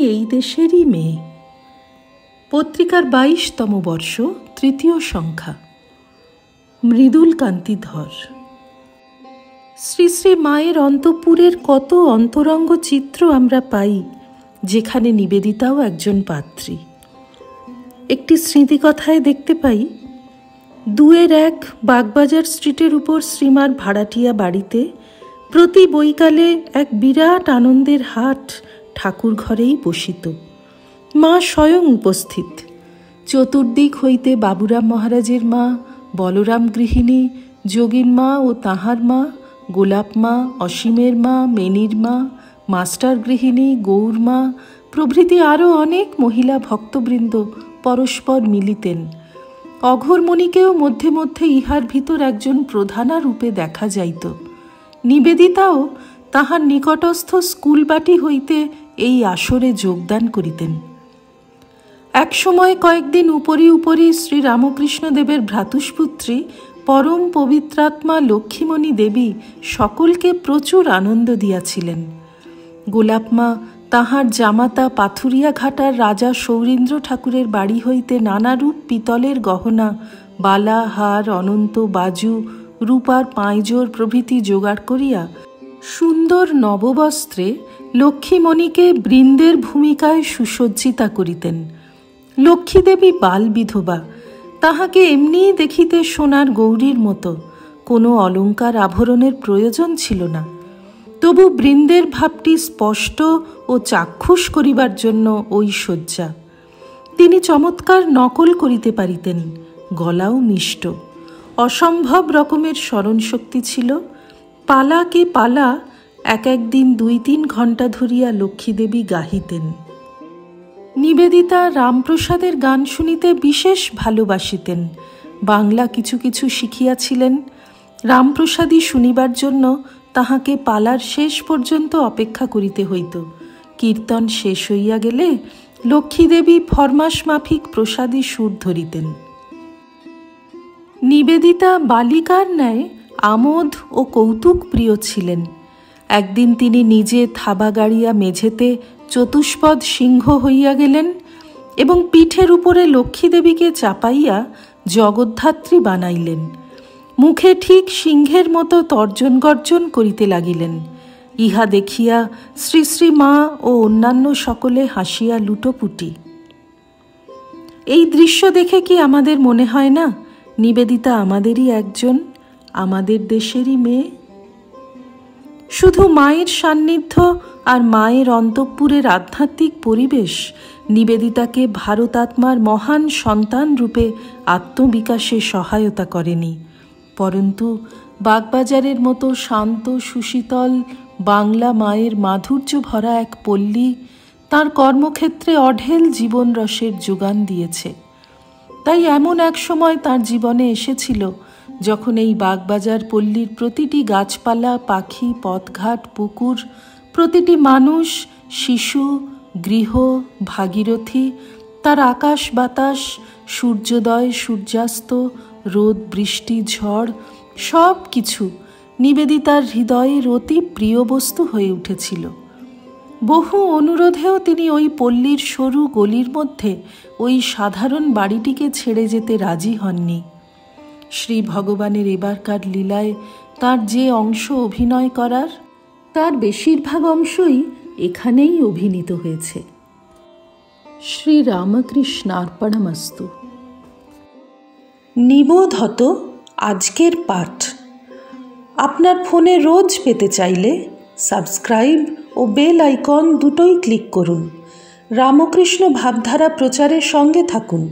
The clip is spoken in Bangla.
এই দেশেরই মেয়ে। পত্রিকার 22তম বর্ষ, 3য় সংখ্যা। মৃদুল কান্তি ধর। শ্রী শ্রী মায়ের অন্তঃপুরের কত অন্তরঙ্গ চিত্র আমরা পাই, যেখানে নিবেদিতাও একজন পাত্রী। একটি স্মৃতিকথায় দেখতে পাই, 2-1 বাগবাজার স্ট্রিটের উপর শ্রীমার ভাড়াটিয়া বাড়িতে প্রতি বৈকালে এক বিরাট আনন্দের হাট ঠাকুর ঘরেই বসিত। মা স্বয়ং উপস্থিত। চতুর্দিক হইতে বাবুরাম মহারাজের মা, বলরাম গৃহিণী, যোগীন মা ও তাহার মা, গোলাপ মা, অসীমের মা, মেনির মা, মাস্টার গৃহিণী, গৌর মা প্রভৃতি আরও অনেক মহিলা ভক্তবৃন্দ পরস্পর মিলিতেন। অঘোরমণিকেও মধ্যে মধ্যে ইহার ভিতর একজন প্রধানা রূপে দেখা যাইত। নিবেদিতাও তাহার নিকটস্থ স্কুলবাটি হইতে এই আসরে যোগদান করিতেন। একসময় কয়েকদিন উপরি উপরি শ্রী রামকৃষ্ণদেবের ভ্রাতুষ্পুত্রী পরম পবিত্রাত্মা লক্ষ্মীমণি দেবী সকলকে প্রচুর আনন্দ দিয়াছিলেন। গোলাপমা তাহার জামাতা পাথুরিয়া ঘাটার রাজা সৌরীন্দ্র ঠাকুরের বাড়ি হইতে নানারূপ পিতলের গহনা, বালা, হার, অনন্ত, বাজু, রূপার পাঁইজোর প্রভৃতি জোগাড় করিয়া সুন্দর নববস্ত্রে লক্ষ্মীমণিকে বৃন্দের ভূমিকায় সুসজ্জিতা করিতেন। লক্ষ্মীদেবী বাল বিধবা, তাহাকে এমনিই দেখিতে সোনার গৌরীর মতো, কোনো অলঙ্কার আভরণের প্রয়োজন ছিল না। তবু বৃন্দের ভাবটি স্পষ্ট ও চাক্ষুষ করিবার জন্য ওই সজ্জা। তিনি চমৎকার নকল করিতে পারিতেন, গলাও মিষ্ট, অসম্ভব রকমের স্মরণশক্তি ছিল। পালাকে পালা এক দিন 2-3 ঘণ্টা ধরিয়া লক্ষ্মীদেবী গাহিতেন। নিবেদিতা রামপ্রসাদের গান শুনিতে বিশেষ ভালোবাসিতেন। বাংলা কিছু কিছু শিখিয়াছিলেন। রামপ্রসাদী শুনিবার জন্য তাহাকে পালার শেষ পর্যন্ত অপেক্ষা করিতে হইত। কীর্তন শেষ হইয়া গেলে লক্ষ্মীদেবী ফরমাস মাফিক প্রসাদী সুর ধরিতেন। নিবেদিতা বালিকার ন্যায় আমোদ ও কৌতুক প্রিয় ছিলেন। একদিন তিনি নিজে থাবা গাড়িয়া মেঝেতে চতুষ্পদ সিংহ হইয়া গেলেন এবং পিঠের উপরে লক্ষ্মীদেবীকে চাপাইয়া জগদ্ধাত্রী বানাইলেন। মুখে ঠিক সিংহের মতো তর্জন গর্জন করিতে লাগিলেন। ইহা দেখিয়া শ্রী শ্রী মা ও অন্যান্য সকলে হাসিয়া লুটোপুটি। এই দৃশ্য দেখে কি আমাদের মনে হয় না নিবেদিতা আমাদেরই একজন, আমাদের দেশেরই মেয়ে? শুধু মায়ের সান্নিধ্য আর মায়ের অন্তঃপুরের আধ্যাত্মিক পরিবেশ নিবেদিতাকে ভারতাত্মার মহান সন্তান রূপে আত্মবিকাশে সহায়তা করেনি, পরন্তু বাগবাজারের মতো শান্ত সুশীতল বাংলা মায়ের মাধুর্য ভরা এক পল্লী তার কর্মক্ষেত্রে অঢেল জীবন রসের যোগান দিয়েছে। তাই এমন এক সময় তার জীবনে এসেছিল যখন এই বাগবাজার পল্লীর প্রতিটি গাছপালা, পাখি, পথঘাট, পুকুর, প্রতিটি মানুষ, শিশু, গৃহ, ভাগীরথী, তার আকাশ বাতাস, সূর্যোদয় সূর্যাস্ত, রোদ বৃষ্টি ঝড় সব কিছু নিবেদিতার হৃদয়ের অতি প্রিয় বস্তু হয়ে উঠেছিল। বহু অনুরোধেও তিনি ওই পল্লীর সরু গলির মধ্যে ওই সাধারণ বাড়িটিকে ছেড়ে যেতে রাজি হননি। শ্রী ভগবানের এবারকার লীলায় তার যে অংশ অভিনয় করার, তার বেশিরভাগ অংশই এখানেই অভিনীত হয়েছে। শ্রী রামকৃষ্ণার্পণমস্তু। নিবোধত আজকের পাঠ আপনার ফোনে রোজ পেতে চাইলে সাবস্ক্রাইব ও বেল আইকন দুটোই ক্লিক করুন। রামকৃষ্ণ ভাবধারা প্রচারের সঙ্গে থাকুন।